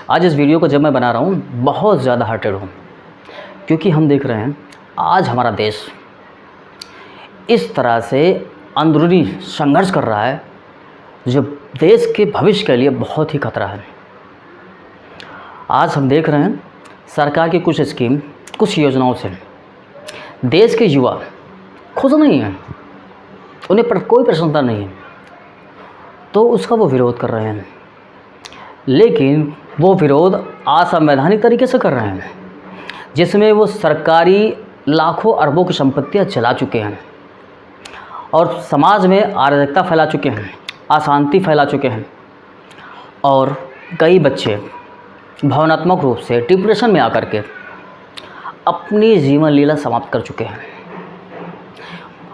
आज इस वीडियो को जब मैं बना रहा हूँ बहुत ज़्यादा हर्टेड हूँ, क्योंकि हम देख रहे हैं आज हमारा देश इस तरह से अंदरूनी संघर्ष कर रहा है जो देश के भविष्य के लिए बहुत ही खतरा है। आज हम देख रहे हैं सरकार की कुछ स्कीम, कुछ योजनाओं से देश के युवा खुश नहीं हैं, उन्हें पर कोई प्रसन्नता नहीं है, तो उसका वो विरोध कर रहे हैं। लेकिन वो विरोध असंवैधानिक तरीके से कर रहे हैं, जिसमें वो सरकारी लाखों अरबों की संपत्तियां चला चुके हैं और समाज में अराजकता फैला चुके हैं, अशांति फैला चुके हैं और कई बच्चे भावनात्मक रूप से डिप्रेशन में आकर के अपनी जीवन लीला समाप्त कर चुके हैं।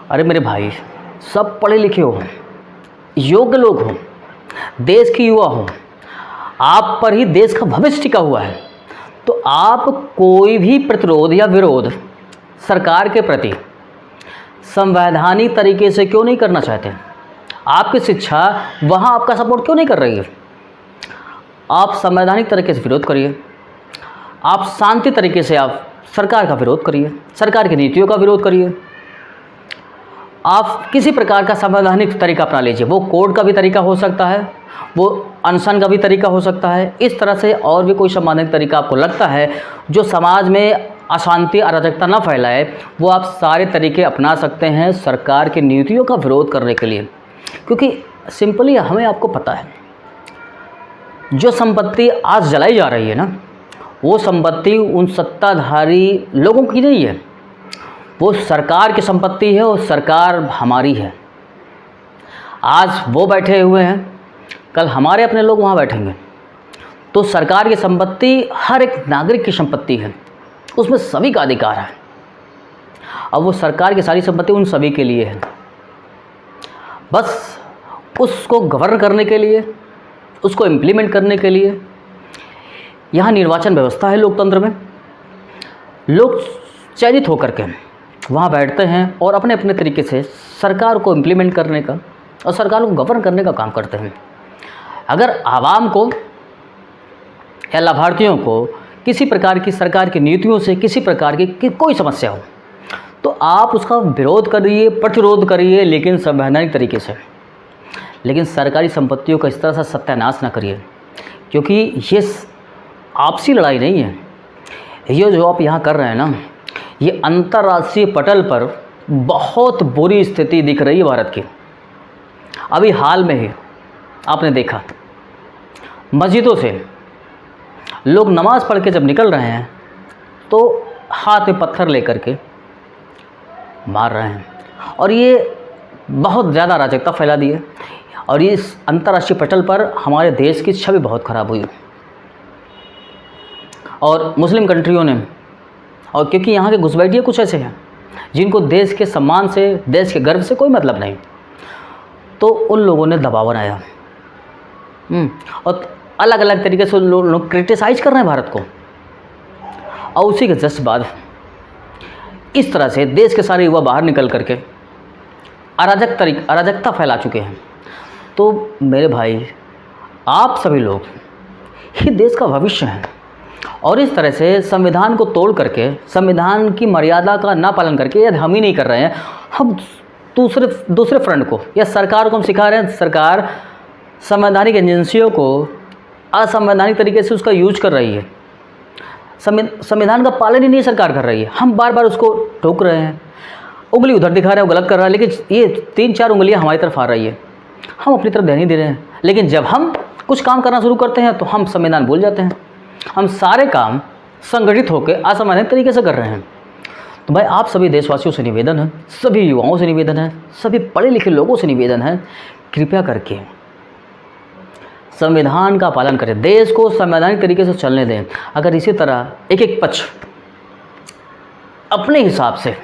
अरे मेरे भाई, सब पढ़े लिखे हो, योग्य लोग हो, देश के युवा हो, आप पर ही देश का भविष्य टिका हुआ है, तो आप कोई भी प्रतिरोध या विरोध सरकार के प्रति संवैधानिक तरीके से क्यों नहीं करना चाहते? आपकी शिक्षा वहाँ आपका सपोर्ट क्यों नहीं कर रही है? आप संवैधानिक तरीके से विरोध करिए, आप शांति तरीके से आप सरकार का विरोध करिए, सरकार की नीतियों का विरोध करिए, आप किसी प्रकार का संवैधानिक तरीका अपना लीजिए। वो कोर्ट का भी तरीका हो सकता है, वो अनशन का भी तरीका हो सकता है। इस तरह से और भी कोई संवैधानिक तरीका आपको लगता है जो समाज में अशांति अराजकता न फैलाए, वो आप सारे तरीके अपना सकते हैं सरकार की नीतियों का विरोध करने के लिए। क्योंकि सिंपली हमें आपको पता है, जो संपत्ति आज जलाई जा रही है ना, वो संपत्ति उन सत्ताधारी लोगों की नहीं है, वो सरकार की संपत्ति है और सरकार हमारी है। आज वो बैठे हुए हैं, कल हमारे अपने लोग वहाँ बैठेंगे। तो सरकार की संपत्ति हर एक नागरिक की संपत्ति है, उसमें सभी का अधिकार है। अब वो सरकार की सारी संपत्ति उन सभी के लिए है, बस उसको गवर्न करने के लिए, उसको इम्प्लीमेंट करने के लिए यहाँ निर्वाचन व्यवस्था है। लोकतंत्र में लोग चयनित होकर के वहाँ बैठते हैं और अपने अपने तरीके से सरकार को इम्प्लीमेंट करने का और सरकार को गवर्न करने का काम करते हैं। अगर आवाम को या लाभार्थियों को किसी प्रकार की सरकार की नीतियों से किसी प्रकार की कोई समस्या हो, तो आप उसका विरोध करिए, प्रतिरोध करिए, लेकिन संवैधानिक तरीके से। लेकिन सरकारी संपत्तियों का इस तरह से सत्यानाश ना करिए, क्योंकि ये आपसी लड़ाई नहीं है। ये जो आप यहाँ कर रहे हैं ना, ये अंतर्राष्ट्रीय पटल पर बहुत बुरी स्थिति दिख रही है भारत की। अभी हाल में ही आपने देखा, मस्जिदों से लोग नमाज़ पढ़ के जब निकल रहे हैं तो हाथ में पत्थर लेकर के मार रहे हैं, और ये बहुत ज़्यादा अराजकता फैला दी है। और ये इस अंतर्राष्ट्रीय पटल पर हमारे देश की छवि बहुत ख़राब हुई। और मुस्लिम कंट्रियों ने, और क्योंकि यहाँ के घुसपैठिए कुछ ऐसे हैं जिनको देश के सम्मान से, देश के गर्व से कोई मतलब नहीं, तो उन लोगों ने दबाव बनाया और अलग अलग तरीके से लोग क्रिटिसाइज कर रहे हैं भारत को। और उसी के जस्ट बाद इस तरह से देश के सारे युवा बाहर निकल करके अराजकता फैला चुके हैं। तो मेरे भाई, आप सभी लोग ही देश का भविष्य हैं, और इस तरह से संविधान को तोड़ करके, संविधान की मर्यादा का ना पालन करके, यदि हम ही नहीं कर रहे हैं, हम दूसरे फ्रंट को या सरकार को हम सिखा रहे हैं, सरकार संवैधानिक एजेंसियों को असंवैधानिक तरीके से उसका यूज कर रही है, संविधान का पालन ही नहीं सरकार कर रही है। हम बार बार उसको टोक रहे हैं, उंगली उधर दिखा रहे हैं, वो गलत कर रहा है, लेकिन ये 3-4 उंगलियां हमारी तरफ आ रही है, हम अपनी तरफ ध्यान नहीं दे रहे हैं। लेकिन जब हम कुछ काम करना शुरू करते हैं तो हम संविधान भूल जाते हैं। हम सारे काम संगठित होकर असंवैधानिक तरीके से कर रहे हैं। तो भाई, आप सभी देशवासियों से निवेदन है, सभी युवाओं से निवेदन है, सभी पढ़े लिखे लोगों से निवेदन है, कृपया करके संविधान का पालन करें, देश को संवैधानिक तरीके से चलने दें। अगर इसी तरह एक एक पक्ष अपने हिसाब से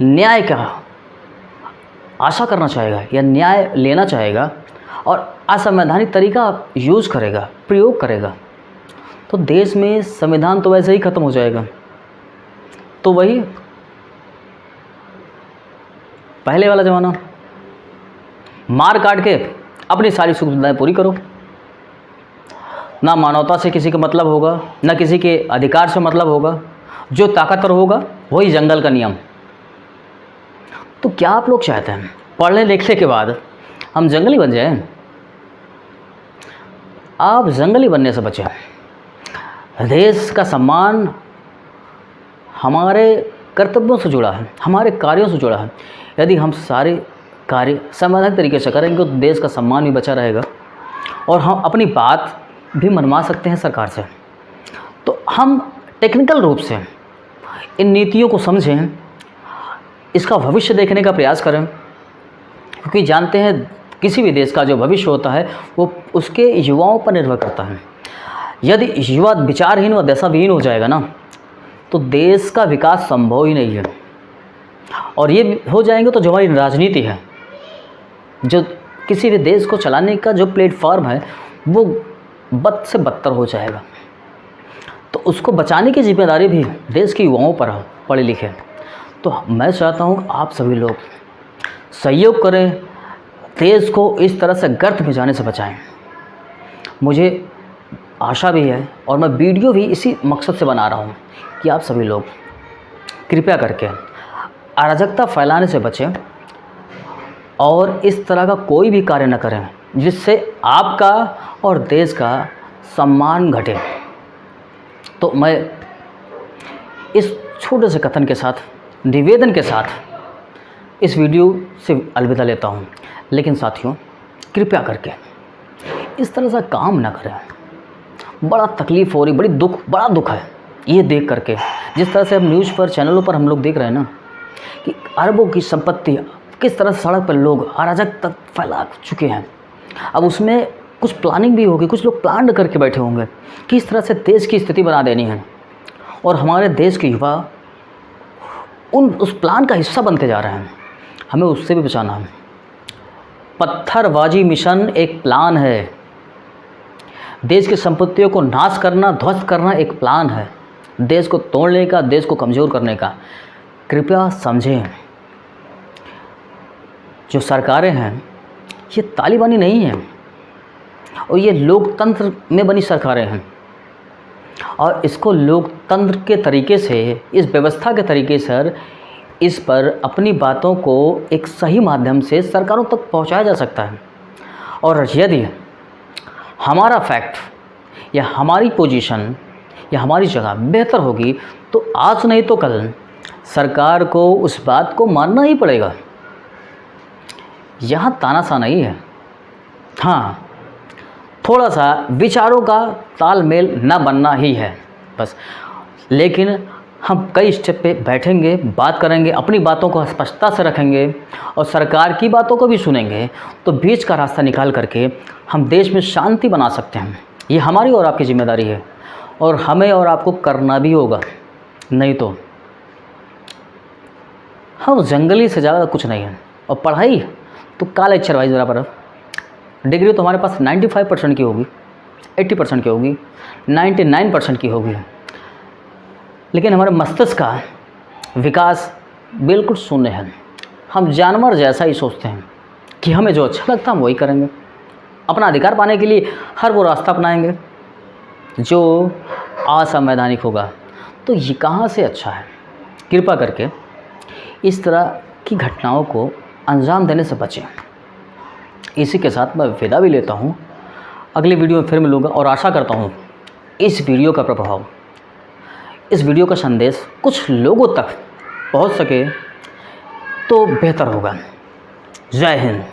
न्याय का आशा करना चाहेगा या न्याय लेना चाहेगा और असंवैधानिक तरीका यूज़ करेगा, प्रयोग करेगा, तो देश में संविधान तो वैसे ही ख़त्म हो जाएगा। तो वही पहले वाला ज़माना, मार काट के अपनी सारी सुख सुविधाएं पूरी करो। ना मानवता से किसी का मतलब होगा, ना किसी के अधिकार से मतलब होगा। जो ताकतवर होगा वही जंगल का नियम। तो क्या आप लोग चाहते हैं पढ़ने लिखने के बाद हम जंगली बन जाएं? आप जंगली बनने से बचें। देश का सम्मान हमारे कर्तव्यों से जुड़ा है, हमारे कार्यों से जुड़ा है। यदि हम सारे कार्य संवैधानिक तरीके से करेंगे तो देश का सम्मान भी बचा रहेगा और हम अपनी बात भी मनवा सकते हैं सरकार से। तो हम टेक्निकल रूप से इन नीतियों को समझें, इसका भविष्य देखने का प्रयास करें, क्योंकि जानते हैं किसी भी देश का जो भविष्य होता है वो उसके युवाओं पर निर्भर करता है। यदि युवा विचारहीन व दिशाविहीन हो जाएगा ना, तो देश का विकास संभव ही नहीं है। और ये हो जाएंगे तो जो हमारी राजनीति है, जो किसी भी देश को चलाने का जो प्लेटफॉर्म है, वो बद से बदतर हो जाएगा। तो उसको बचाने की जिम्मेदारी भी देश के युवाओं पर है, पढ़े लिखे। तो मैं चाहता हूँ आप सभी लोग सहयोग करें, देश को इस तरह से गर्त में जाने से बचाएं। मुझे आशा भी है और मैं वीडियो भी इसी मकसद से बना रहा हूँ कि आप सभी लोग कृपया करके अराजकता फैलाने से बचें और इस तरह का कोई भी कार्य न करें जिससे आपका और देश का सम्मान घटे। तो मैं इस छोटे से कथन के साथ, निवेदन के साथ इस वीडियो से अलविदा लेता हूँ। लेकिन साथियों, कृपया करके इस तरह से काम ना करें। बड़ा तकलीफ़ हो रही, बड़ा दुख है ये देख करके। जिस तरह से हम न्यूज़ पर, चैनलों पर हम लोग देख रहे हैं ना कि अरबों की संपत्ति किस तरह से सड़क पर लोग अराजक तक फैला चुके हैं। अब उसमें कुछ प्लानिंग भी होगी, कुछ लोग प्लान करके बैठे होंगे कि इस तरह से देश की स्थिति बना देनी है और हमारे देश के युवा उस प्लान का हिस्सा बनते जा रहे हैं। हमें उससे भी बचाना है। पत्थरबाजी मिशन एक प्लान है, देश की संपत्तियों को नाश करना, ध्वस्त करना एक प्लान है, देश को तोड़ने का, देश को कमज़ोर करने का। कृपया समझें, जो सरकारें हैं ये तालिबानी नहीं हैं और ये लोकतंत्र में बनी सरकारें हैं और इसको लोकतंत्र के तरीके से, इस व्यवस्था के तरीके से इस पर अपनी बातों को एक सही माध्यम से सरकारों तक पहुंचाया जा सकता है। और यदि हमारा फैक्ट या हमारी पोजीशन या हमारी जगह बेहतर होगी तो आज नहीं तो कल सरकार को उस बात को मानना ही पड़ेगा। यहाँ तानाशाह नहीं है। हाँ, थोड़ा सा विचारों का तालमेल न बनना ही है बस। लेकिन हम कई स्टेप पे बैठेंगे, बात करेंगे, अपनी बातों को स्पष्टता से रखेंगे और सरकार की बातों को भी सुनेंगे, तो बीच का रास्ता निकाल करके हम देश में शांति बना सकते हैं। ये हमारी और आपकी जिम्मेदारी है और हमें और आपको करना भी होगा। नहीं तो हम जंगली से ज़्यादा कुछ नहीं है। और पढ़ाई तो काले अक्षर भाई बराबर। डिग्री तो हमारे पास 95% की होगी, 80% की होगी, 99% की होगी, लेकिन हमारे मस्तिष्क का विकास बिल्कुल शून्य है। हम जानवर जैसा ही सोचते हैं कि हमें जो अच्छा लगता है हम वही करेंगे। अपना अधिकार पाने के लिए हर वो रास्ता अपनाएंगे जो असंवैधानिक होगा। तो ये कहाँ से अच्छा है? कृपा करके इस तरह की घटनाओं को अंजाम देने से बचें। इसी के साथ मैं विदा भी लेता हूँ। अगली वीडियो में फिर मिलूँगा और आशा करता हूँ इस वीडियो का प्रभाव, इस वीडियो का संदेश कुछ लोगों तक पहुँच सके तो बेहतर होगा। जय हिंद।